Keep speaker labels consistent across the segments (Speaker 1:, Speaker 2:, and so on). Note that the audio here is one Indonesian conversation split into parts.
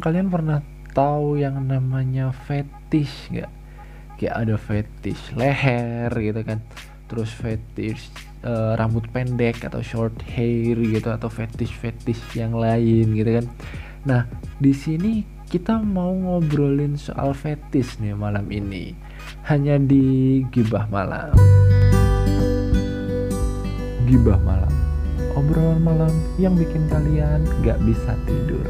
Speaker 1: Kalian pernah tahu yang namanya fetish nggak? Kayak ada fetish leher gitu kan, terus fetish rambut pendek atau short hair gitu, atau fetish fetish yang lain gitu kan. Nah, di sini kita mau ngobrolin soal fetish nih malam ini, hanya di Gibah Malam. Gibah Malam, obrolan malam yang bikin kalian gak bisa tidur.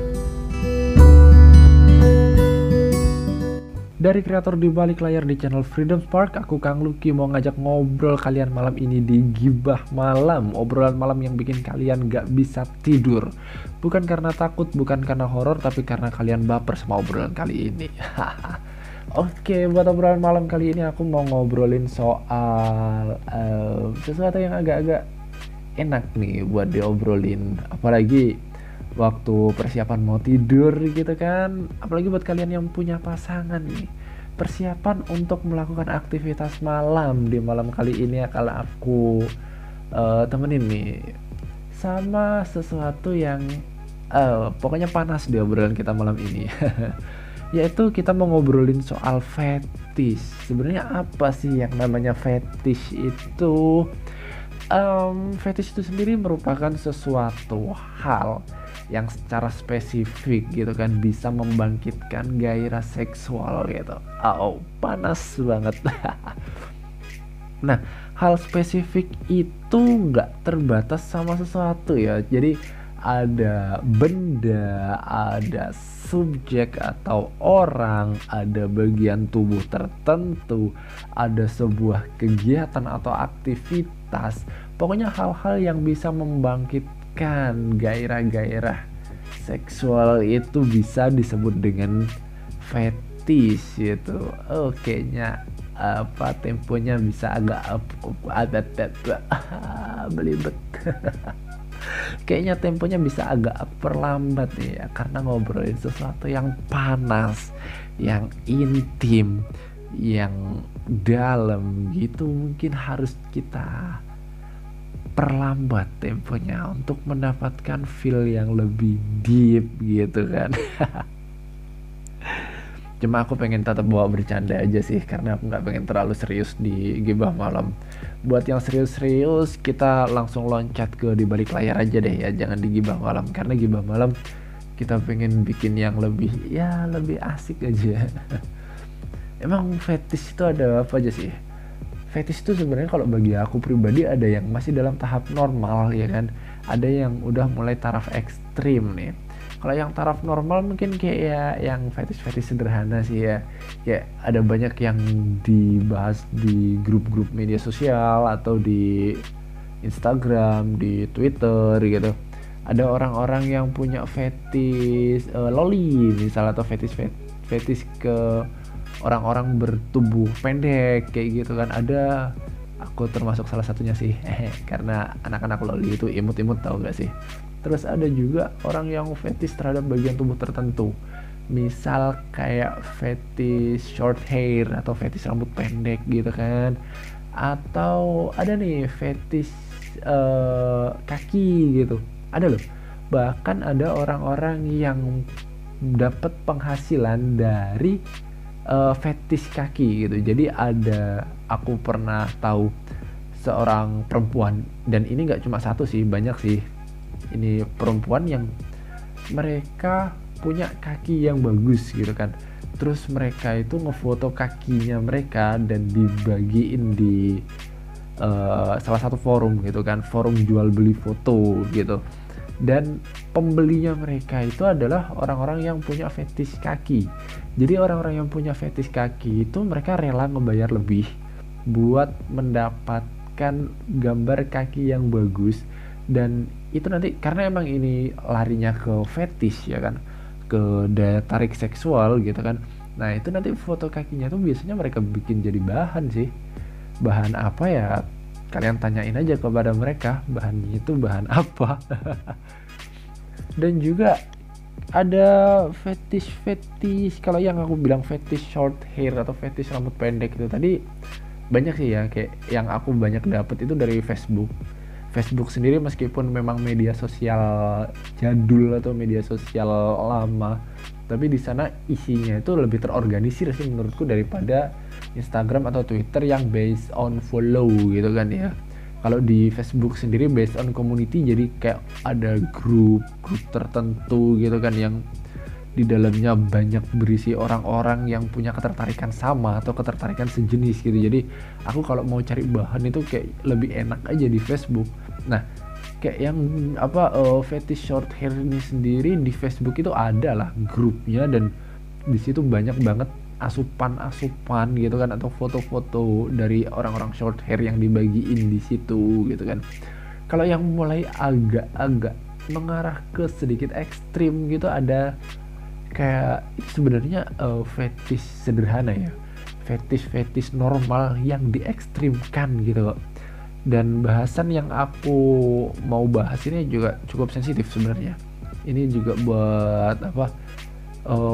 Speaker 1: Dari kreator di balik layar di channel Freedom Spark, aku Kang Lucky mau ngajak ngobrol kalian malam ini di Gibah Malam, obrolan malam yang bikin kalian gak bisa tidur. Bukan karena takut, bukan karena horor, tapi karena kalian baper sama obrolan kali ini. Oke, buat obrolan malam kali ini aku mau ngobrolin soal sesuatu yang agak-agak enak nih buat diobrolin, apalagi waktu persiapan mau tidur gitu kan. Apalagi buat kalian yang punya pasangan nih, persiapan untuk melakukan aktivitas malam di malam kali ini akan aku temenin nih sama sesuatu yang pokoknya panas di obrolan kita malam ini. Yaitu kita mau ngobrolin soal fetish. Sebenarnya apa sih yang namanya fetish itu? Fetish itu sendiri merupakan sesuatu hal yang secara spesifik gitu kan bisa membangkitkan gairah seksual gitu. Panas banget. Nah, hal spesifik itu nggak terbatas sama sesuatu ya. Jadi ada benda, ada subjek atau orang, ada bagian tubuh tertentu, ada sebuah kegiatan atau aktivitas. Pokoknya hal-hal yang bisa membangkitkan gairah-gairah seksual itu bisa disebut dengan fetish gitu. Kayaknya temponya bisa agak belibet. Kayaknya temponya bisa agak perlambat ya, karena ngobrolin sesuatu yang panas, yang intim, yang dalam gitu. Mungkin harus kita perlambat temponya untuk mendapatkan feel yang lebih deep gitu kan. Cuma aku pengen tetap bawa bercanda aja sih, karena aku nggak pengen terlalu serius di Gibah Malam. Buat yang serius-serius, kita langsung loncat ke di balik layar aja deh ya, jangan di Gibah Malam. Karena Gibah Malam kita pengen bikin yang lebih asik aja. Emang fetish itu ada apa aja sih? Fetish itu sebenarnya kalau bagi aku pribadi ada yang masih dalam tahap normal ya kan, ada yang udah mulai taraf ekstrim nih. Kalau yang taraf normal mungkin kayak ya yang fetish sederhana sih ya. Kayak ada banyak yang dibahas di grup-grup media sosial atau di Instagram, di Twitter gitu. Ada orang-orang yang punya fetish loli misalnya, atau fetish ke orang-orang bertubuh pendek kayak gitu kan. Ada, aku termasuk salah satunya sih. Karena anak-anak loli itu imut-imut, tau gak sih? Terus ada juga orang yang fetish terhadap bagian tubuh tertentu, misal kayak fetish short hair atau fetish rambut pendek gitu kan. Atau ada nih fetish kaki gitu, ada loh. Bahkan ada orang-orang yang dapat penghasilan dari fetish kaki gitu. Jadi ada, aku pernah tahu seorang perempuan, dan ini nggak cuma satu sih, banyak sih. Ini perempuan yang mereka punya kaki yang bagus gitu kan. Terus mereka itu ngefoto kakinya mereka dan dibagiin di salah satu forum gitu kan, forum jual beli foto gitu. Dan pembelinya mereka itu adalah orang-orang yang punya fetish kaki. Jadi orang-orang yang punya fetish kaki itu mereka rela ngebayar lebih buat mendapatkan gambar kaki yang bagus. Dan itu nanti karena emang ini larinya ke fetish ya kan, ke daya tarik seksual gitu kan. Nah itu nanti foto kakinya tuh biasanya mereka bikin jadi bahan sih. Bahan apa ya, kalian tanyain aja kepada mereka bahannya itu bahan apa. Dan juga ada fetish, kalau yang aku bilang fetish short hair atau fetish rambut pendek itu tadi banyak sih ya. Kayak yang aku banyak dapet itu dari Facebook. Facebook sendiri meskipun memang media sosial jadul atau media sosial lama, tapi di sana isinya itu lebih terorganisir sih menurutku daripada Instagram atau Twitter yang based on follow gitu kan ya. Kalau di Facebook sendiri based on community, jadi kayak ada grup tertentu gitu kan yang di dalamnya banyak berisi orang-orang yang punya ketertarikan sama atau ketertarikan sejenis gitu. Jadi aku kalau mau cari bahan itu kayak lebih enak aja di Facebook. Nah, kayak yang fetish short hair ini sendiri di Facebook itu ada lah grupnya, dan di situ banyak banget asupan gitu kan, atau foto-foto dari orang-orang short hair yang dibagiin di situ gitu kan. Kalau yang mulai agak-agak mengarah ke sedikit ekstrim gitu, ada kayak sebenarnya fetish sederhana ya, fetish normal yang diekstrimkan gitu kok. Dan bahasan yang aku mau bahas ini juga cukup sensitif sebenarnya. Ini juga buat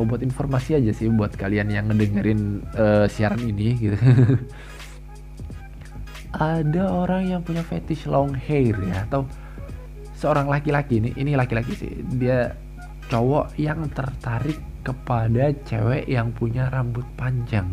Speaker 1: buat informasi aja sih buat kalian yang ngedengerin siaran ini gitu. Ada orang yang punya fetish long hair ya, atau seorang laki-laki, ini laki-laki sih, dia cowok yang tertarik kepada cewek yang punya rambut panjang.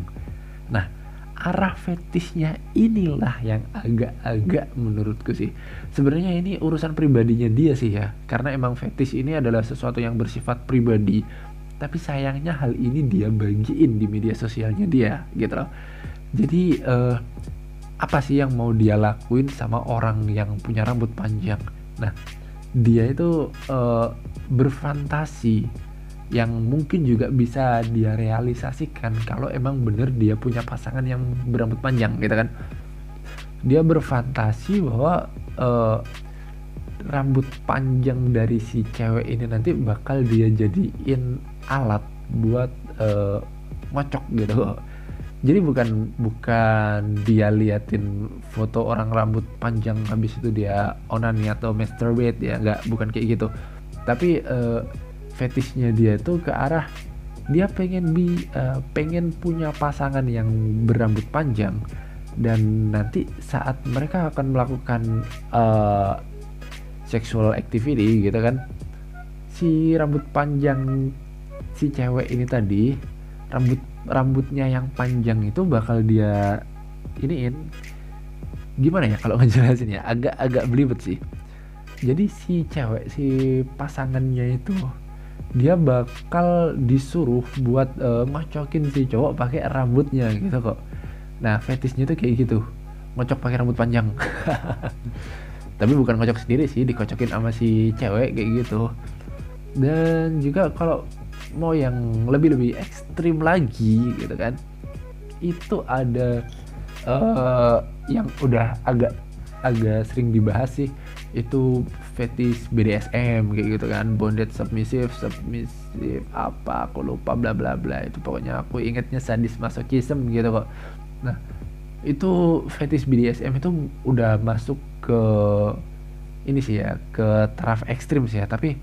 Speaker 1: Nah, arah fetishnya inilah yang agak-agak menurutku sih, sebenarnya ini urusan pribadinya dia sih ya, karena emang fetish ini adalah sesuatu yang bersifat pribadi, tapi sayangnya hal ini dia bagiin di media sosialnya dia gitu loh. Jadi apa sih yang mau dia lakuin sama orang yang punya rambut panjang? Nah, dia itu berfantasi yang mungkin juga bisa dia realisasikan kalau emang bener dia punya pasangan yang berambut panjang gitu kan. Dia berfantasi bahwa rambut panjang dari si cewek ini nanti bakal dia jadiin alat buat ngocok gitu. Jadi bukan dia liatin foto orang rambut panjang habis itu dia onani atau masturbate ya, bukan kayak gitu. Tapi fetishnya dia tuh ke arah dia pengen punya pasangan yang berambut panjang, dan nanti saat mereka akan melakukan sexual activity gitu kan, si rambut panjang si cewek ini tadi, rambutnya yang panjang itu bakal dia iniin, gimana ya kalau ngejelasin ya, agak belibet sih. Jadi si pasangannya itu dia bakal disuruh buat ngocokin si cowok pakai rambutnya gitu kok. Nah, fetishnya tuh kayak gitu, ngocok pakai rambut panjang. Tapi bukan ngocok sendiri sih, dikocokin sama si cewek kayak gitu. Dan juga kalau mau yang lebih ekstrim lagi gitu kan, itu ada yang udah agak sering dibahas sih, itu fetish BDSM kayak gitu kan, bonded submissive apa aku lupa bla bla bla, itu pokoknya aku ingetnya sadis masochism gitu kok. Nah, itu fetish BDSM itu udah masuk ke ini sih ya, ke taraf ekstrim sih ya, tapi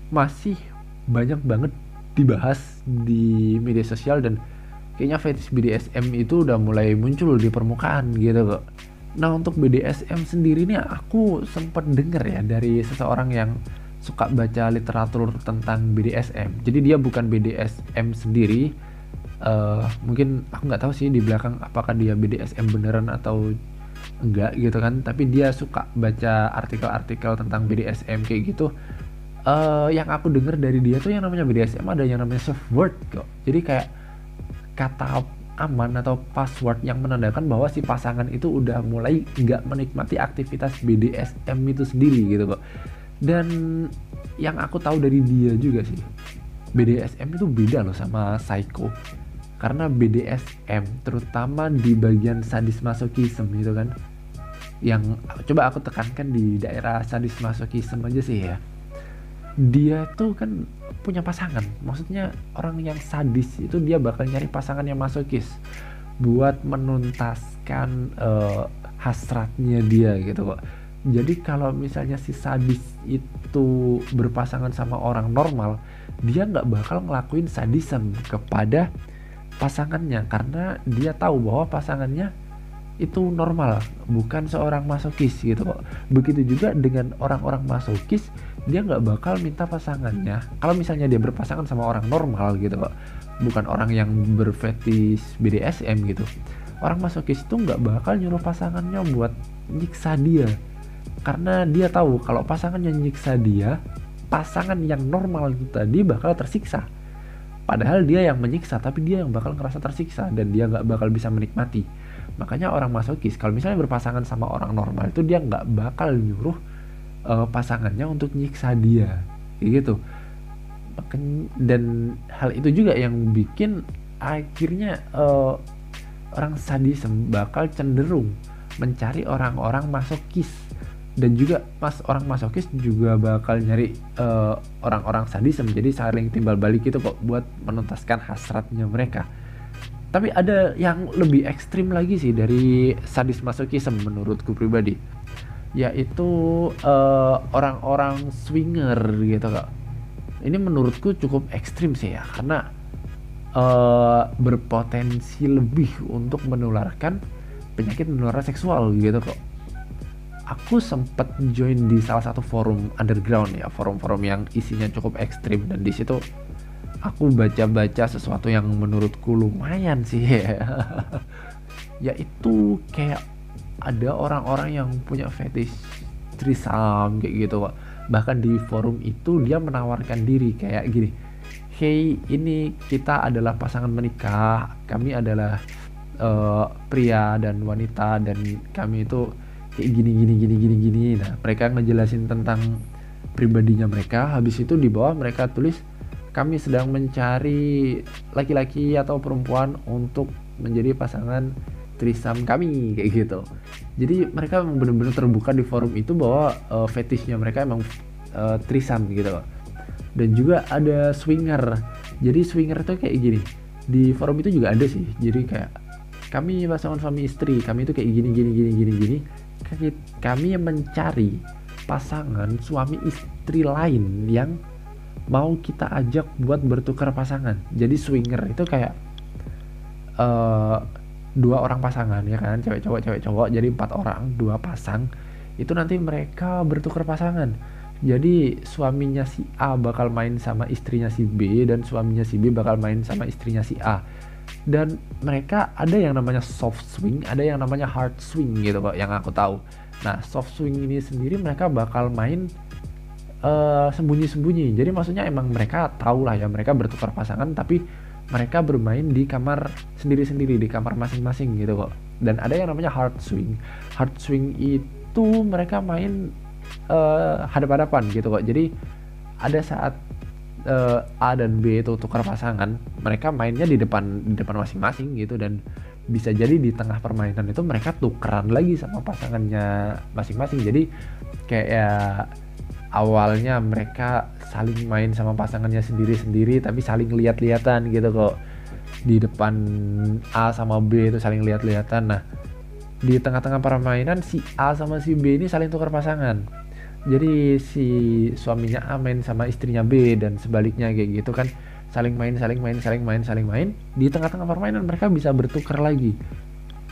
Speaker 1: masih banyak banget dibahas di media sosial, dan kayaknya fetish BDSM itu udah mulai muncul di permukaan gitu kok. Nah, untuk BDSM sendiri nih aku sempat denger ya dari seseorang yang suka baca literatur tentang BDSM. Jadi dia bukan BDSM sendiri, mungkin aku nggak tahu sih di belakang apakah dia BDSM beneran atau enggak gitu kan, tapi dia suka baca artikel-artikel tentang BDSM kayak gitu. Yang aku denger dari dia tuh yang namanya BDSM ada yang namanya safe word kok. Jadi kayak kata aman atau password yang menandakan bahwa si pasangan itu udah mulai nggak menikmati aktivitas BDSM itu sendiri gitu kok. Dan yang aku tahu dari dia juga sih, BDSM itu beda loh sama psycho. Karena BDSM terutama di bagian sadis masochism gitu kan, yang coba aku tekankan di daerah sadis masochism aja sih ya, dia tuh kan punya pasangan, maksudnya orang yang sadis itu dia bakal nyari pasangan yang masokis buat menuntaskan hasratnya dia gitu kok. Jadi kalau misalnya si sadis itu berpasangan sama orang normal, dia nggak bakal ngelakuin sadism kepada pasangannya, karena dia tahu bahwa pasangannya itu normal, bukan seorang masokis gitu kok. Begitu juga dengan orang-orang masokis, dia nggak bakal minta pasangannya kalau misalnya dia berpasangan sama orang normal gitu kok, bukan orang yang berfetish BDSM gitu. Orang masokis itu nggak bakal nyuruh pasangannya buat nyiksa dia, karena dia tahu kalau pasangannya nyiksa dia, pasangan yang normal itu tadi bakal tersiksa. Padahal dia yang menyiksa, tapi dia yang bakal ngerasa tersiksa dan dia nggak bakal bisa menikmati. Makanya orang masokis kalau misalnya berpasangan sama orang normal itu dia nggak bakal nyuruh pasangannya untuk nyiksa dia, kayak gitu. Dan hal itu juga yang bikin akhirnya orang sadisme bakal cenderung mencari orang-orang masokis, dan juga orang masokis juga bakal nyari orang-orang sadisme, jadi saling timbal balik gitu kok buat menuntaskan hasratnya mereka. Tapi ada yang lebih ekstrim lagi sih dari sadis masokisme menurutku pribadi, yaitu orang-orang swinger gitu kok. Ini menurutku cukup ekstrim sih ya, karena berpotensi lebih untuk menularkan penyakit menular seksual gitu kok. Aku sempat join di salah satu forum underground ya, forum-forum yang isinya cukup ekstrim, dan di situ aku baca-baca sesuatu yang menurutku lumayan sih ya. Yaitu kayak ada orang-orang yang punya fetish threesome kayak gitu kok. Bahkan di forum itu dia menawarkan diri kayak gini, hey, ini kita adalah pasangan menikah, kami adalah pria dan wanita, dan kami itu kayak gini. Nah, mereka ngejelasin tentang pribadinya mereka. Habis itu di bawah mereka tulis, kami sedang mencari laki-laki atau perempuan untuk menjadi pasangan threesome kami, kayak gitu. Jadi mereka memang benar-benar terbuka di forum itu bahwa fetishnya mereka emang threesome gitu. Dan juga ada swinger. Jadi swinger itu kayak gini, di forum itu juga ada sih. Jadi kayak kami pasangan suami istri, kami itu kayak gini. Kami mencari pasangan suami istri lain yang mau kita ajak buat bertukar pasangan. Jadi swinger itu kayak dua orang pasangan ya kan, cewek cowok, jadi 4 orang, 2 pasang. Itu nanti mereka bertukar pasangan. Jadi suaminya si A bakal main sama istrinya si B, dan suaminya si B bakal main sama istrinya si A. Dan mereka ada yang namanya soft swing, ada yang namanya hard swing gitu kok, yang aku tahu. Nah, soft swing ini sendiri mereka bakal main sembunyi-sembunyi. Jadi maksudnya emang mereka tahu lah ya, mereka bertukar pasangan, tapi mereka bermain di kamar sendiri-sendiri, di kamar masing-masing gitu kok. Dan ada yang namanya hard swing. Hard swing itu mereka main hadap-hadapan gitu kok. Jadi ada saat A dan B itu tukar pasangan, mereka mainnya di depan masing-masing gitu, dan bisa jadi di tengah permainan itu mereka tukeran lagi sama pasangannya masing-masing. Jadi kayak awalnya mereka saling main sama pasangannya sendiri-sendiri, tapi saling lihat-lihatan gitu kok. Di depan A sama B itu saling lihat-lihatan. Nah, di tengah-tengah permainan si A sama si B ini saling tukar pasangan. Jadi si suaminya A main sama istrinya B dan sebaliknya kayak gitu kan, saling main. Di tengah-tengah permainan mereka bisa bertukar lagi.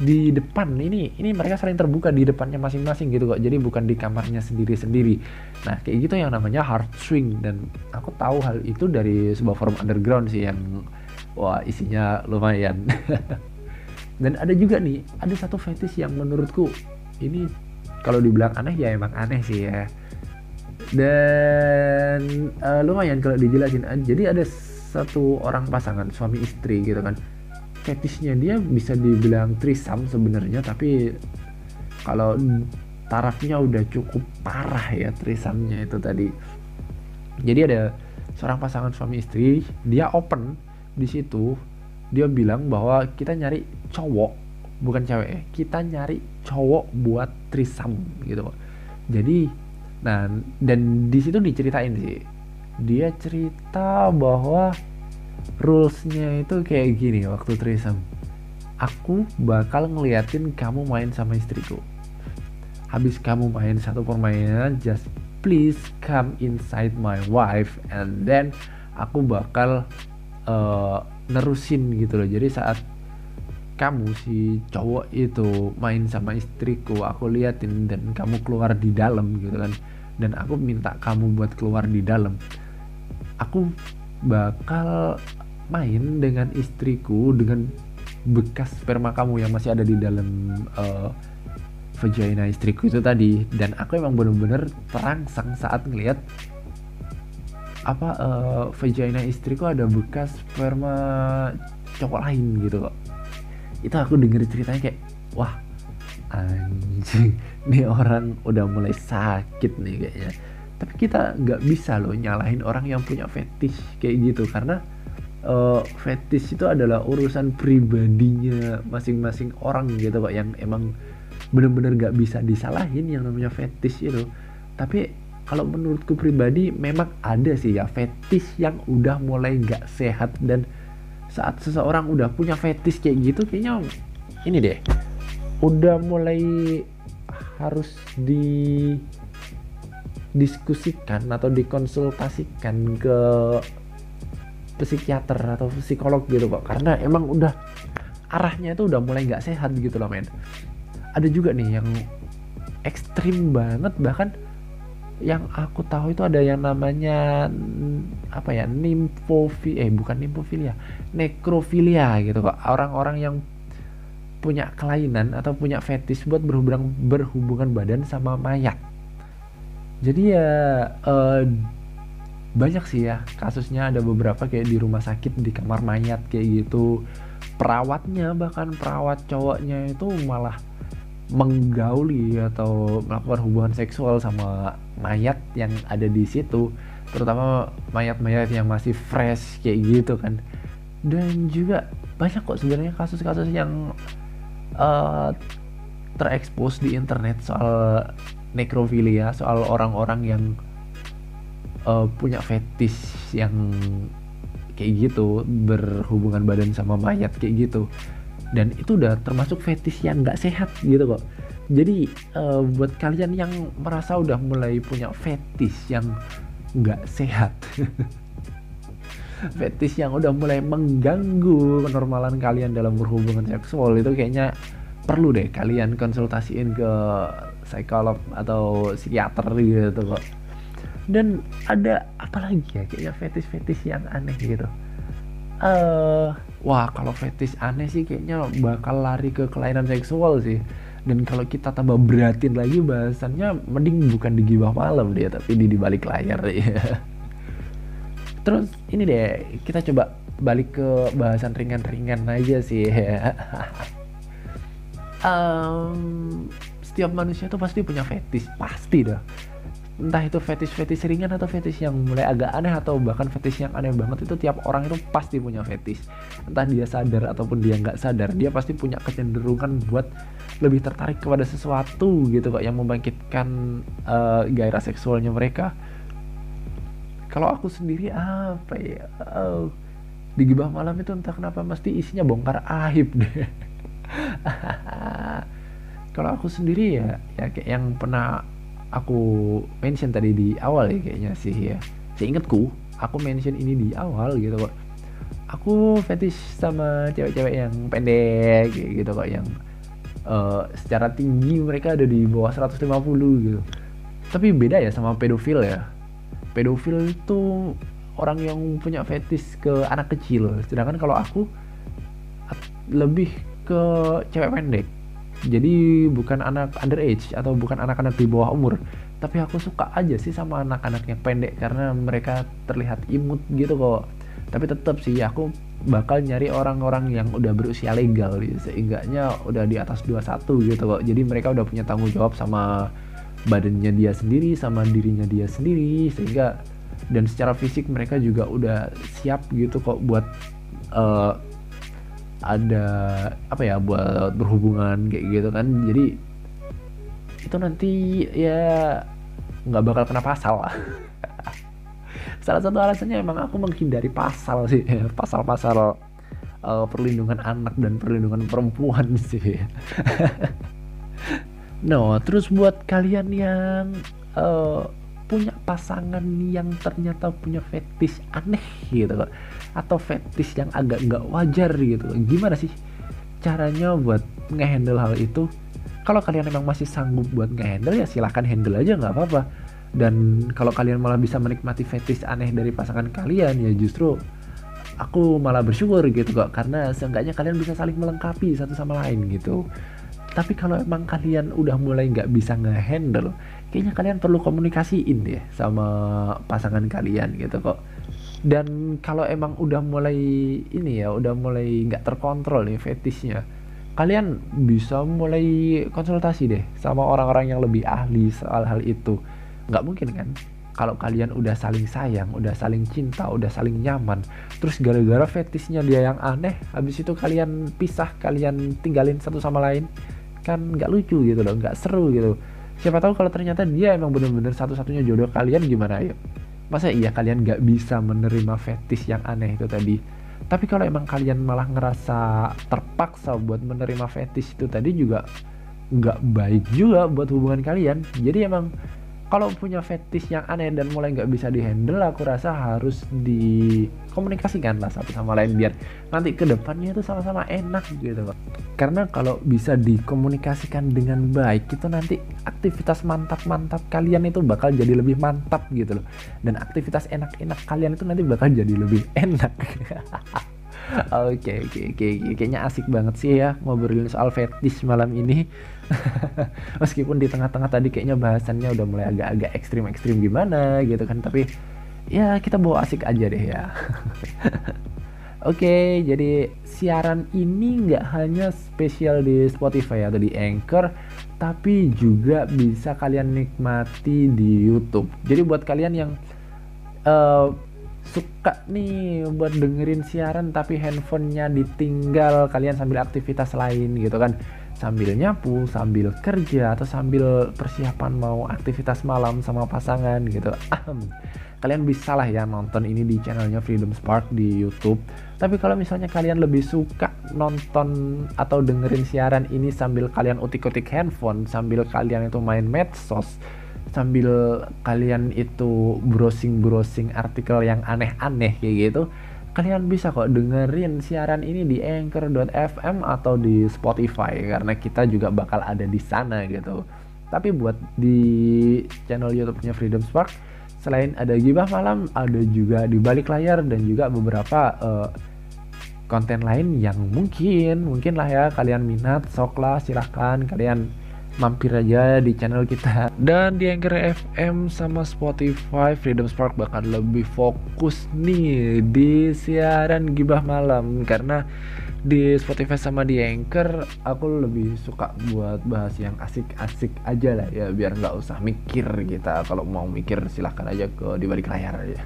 Speaker 1: Di depan ini mereka saling terbuka di depannya masing-masing gitu kok. Jadi bukan di kamarnya sendiri-sendiri. Nah, kayak gitu yang namanya hard swing, dan aku tahu hal itu dari sebuah forum underground sih yang wah isinya lumayan. Dan ada juga nih, ada satu fetish yang menurutku ini kalau dibilang aneh ya emang aneh sih ya. Dan lumayan kalau dijelasin. Jadi ada satu orang pasangan suami istri gitu kan. Fetishnya dia bisa dibilang threesome sebenarnya, tapi kalau tarafnya udah cukup parah ya threesome-nya itu tadi. Jadi ada seorang pasangan suami istri, dia open di situ. Dia bilang bahwa kita nyari cowok, bukan cewek, kita nyari cowok buat threesome gitu. Jadi nah, dan di situ diceritain sih, dia cerita bahwa rules-nya itu kayak gini waktu threesome. Aku bakal ngeliatin kamu main sama istriku. Habis kamu main satu permainan, just please come inside my wife, and then aku bakal nerusin gitu loh. Jadi saat kamu si cowok itu main sama istriku, aku liatin dan kamu keluar di dalam gitu kan, dan aku minta kamu buat keluar di dalam, aku bakal main dengan istriku dengan bekas sperma kamu yang masih ada di dalam vagina istriku itu tadi. Dan aku emang bener-bener terangsang saat ngeliat vagina istriku ada bekas sperma cowok lain gitu kok. Itu aku denger ceritanya kayak, wah anjing, nih orang udah mulai sakit nih kayaknya. Tapi kita nggak bisa loh nyalahin orang yang punya fetish kayak gitu, karena fetish itu adalah urusan pribadinya masing-masing orang gitu kok, yang emang bener-bener nggak bisa disalahin yang namanya fetish itu. Tapi kalau menurutku pribadi memang ada sih ya fetish yang udah mulai nggak sehat, dan saat seseorang udah punya fetish kayak gitu kayaknya ini deh udah mulai harus didiskusikan atau dikonsultasikan ke psikiater atau psikolog gitu kok, karena emang udah arahnya itu udah mulai nggak sehat gitu loh men. Ada juga nih yang ekstrim banget, bahkan yang aku tahu itu ada yang namanya nekrofilia gitu kok, orang-orang yang punya kelainan atau punya fetish buat berhubungan badan sama mayat. Jadi ya banyak sih ya kasusnya, ada beberapa kayak di rumah sakit di kamar mayat kayak gitu, bahkan perawat cowoknya itu malah menggauli atau melakukan hubungan seksual sama mayat yang ada di situ, terutama mayat-mayat yang masih fresh kayak gitu kan. Dan juga banyak kok sebenarnya kasus-kasus yang terekspos di internet soal nekrofilia, soal orang-orang yang punya fetish yang kayak gitu, berhubungan badan sama mayat kayak gitu. Dan itu udah termasuk fetish yang nggak sehat gitu kok. Jadi buat kalian yang merasa udah mulai punya fetish yang nggak sehat, fetish yang udah mulai mengganggu kenormalan kalian dalam berhubungan seksual, itu kayaknya perlu deh kalian konsultasiin ke psikolog atau psikiater gitu kok. Dan ada apa lagi ya kayaknya fetish yang aneh gitu. Wah kalau fetish aneh sih kayaknya bakal lari ke kelainan seksual sih. Dan kalau kita tambah beratin lagi bahasannya, mending bukan di Gibah Malam deh, tapi di balik layar ya. Terus ini deh, kita coba balik ke bahasan ringan-ringan aja sih. Setiap manusia tuh pasti punya fetish, pasti dah. Entah itu fetish ringan atau fetish yang mulai agak aneh, atau bahkan fetish yang aneh banget, itu tiap orang itu pasti punya fetish. Entah dia sadar ataupun dia nggak sadar, dia pasti punya kecenderungan buat lebih tertarik kepada sesuatu gitu kok, yang membangkitkan gairah seksualnya mereka. Kalau aku sendiri di Gibah Malam itu entah kenapa mesti isinya bongkar aib deh. Kalau aku sendiri ya kayak yang pernah aku mention tadi di awal ya kayaknya sih ya. Seingatku aku mention ini di awal gitu kok. Aku fetish sama cewek-cewek yang pendek gitu kok, yang secara tinggi mereka ada di bawah 150 gitu. Tapi beda ya sama pedofil ya. Pedofil itu orang yang punya fetish ke anak kecil. Sedangkan kalau aku lebih ke cewek pendek. Jadi bukan anak underage atau bukan anak-anak di bawah umur, tapi aku suka aja sih sama anak-anak yang pendek karena mereka terlihat imut gitu kok. Tapi tetap sih aku bakal nyari orang-orang yang udah berusia legal, seenggaknya udah di atas 21 gitu kok. Jadi mereka udah punya tanggung jawab sama badannya dia sendiri, sama dirinya dia sendiri, sehingga dan secara fisik mereka juga udah siap gitu kok buat buat berhubungan kayak gitu kan. Jadi itu nanti ya nggak bakal kena pasal lah. Salah satu alasannya emang aku menghindari pasal sih, pasal-pasal perlindungan anak dan perlindungan perempuan sih. Terus buat kalian yang punya pasangan yang ternyata punya fetish aneh gitu, atau fetish yang agak nggak wajar gitu, gimana sih caranya buat ngehandle hal itu. Kalau kalian emang masih sanggup buat ngehandle ya silahkan handle aja, nggak apa-apa. Dan kalau kalian malah bisa menikmati fetish aneh dari pasangan kalian, ya justru aku malah bersyukur gitu kok, karena seenggaknya kalian bisa saling melengkapi satu sama lain gitu. Tapi kalau emang kalian udah mulai nggak bisa ngehandle, kayaknya kalian perlu komunikasiin deh sama pasangan kalian gitu kok. Dan kalau emang udah mulai ini ya, udah mulai nggak terkontrol nih fetishnya, kalian bisa mulai konsultasi deh sama orang-orang yang lebih ahli soal hal itu. Nggak mungkin kan kalau kalian udah saling sayang, udah saling cinta, udah saling nyaman, terus gara-gara fetishnya dia yang aneh, habis itu kalian pisah, kalian tinggalin satu sama lain, kan nggak lucu gitu loh, nggak seru gitu. Siapa tahu kalau ternyata dia emang bener-bener satu-satunya jodoh kalian, gimana ya? Masa iya kalian nggak bisa menerima fetish yang aneh itu tadi? Tapi kalau emang kalian malah ngerasa terpaksa buat menerima fetish itu tadi, juga nggak baik juga buat hubungan kalian. Jadi emang kalau punya fetish yang aneh dan mulai nggak bisa dihandle, aku rasa harus dikomunikasikan lah satu sama lain biar nanti ke depannya itu sama-sama enak gitu Pak. Karena kalau bisa dikomunikasikan dengan baik, itu nanti aktivitas mantap-mantap kalian itu bakal jadi lebih mantap gitu loh. Dan aktivitas enak-enak kalian itu nanti bakal jadi lebih enak. Oke, kayaknya asik banget sih ya ngobrolin soal fetish malam ini. Meskipun di tengah-tengah tadi kayaknya bahasannya udah mulai agak-agak ekstrim-ekstrim gimana gitu kan, tapi ya kita bawa asik aja deh ya. Oke, jadi siaran ini nggak hanya spesial di Spotify atau di Anchor, tapi juga bisa kalian nikmati di YouTube. Jadi buat kalian yang eh, suka nih buat dengerin siaran tapi handphonenya ditinggal kalian sambil aktivitas lain gitu kan, sambil nyapu, sambil kerja, atau sambil persiapan mau aktivitas malam sama pasangan gitu, kalian bisa lah ya nonton ini di channelnya Freedom Spark di YouTube. Tapi kalau misalnya kalian lebih suka nonton atau dengerin siaran ini sambil kalian utik-utik handphone, sambil kalian itu main medsos, sambil kalian itu browsing artikel yang aneh-aneh kayak gitu, kalian bisa kok dengerin siaran ini di Anchor.fm atau di Spotify, karena kita juga bakal ada di sana gitu. Tapi buat di channel YouTube-nya Freedom Spark, selain ada Gibah Malam, ada juga Di Balik Layar dan juga beberapa konten lain yang mungkin lah ya kalian minat. Sok lah, silahkan kalian mampir aja di channel kita. Dan di Anchor FM sama Spotify, Freedom Spark bakal lebih fokus nih di siaran Gibah Malam, karena di Spotify sama di Anchor aku lebih suka buat bahas yang asik-asik aja lah ya, biar nggak usah mikir kita. Kalau mau mikir silahkan aja ke Di Balik Layar aja.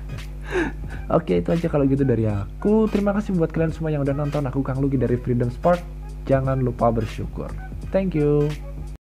Speaker 1: Oke, itu aja kalau gitu dari aku. Terima kasih buat kalian semua yang udah nonton. Aku Kang Luki dari Freedom Spark. Jangan lupa bersyukur. Thank you.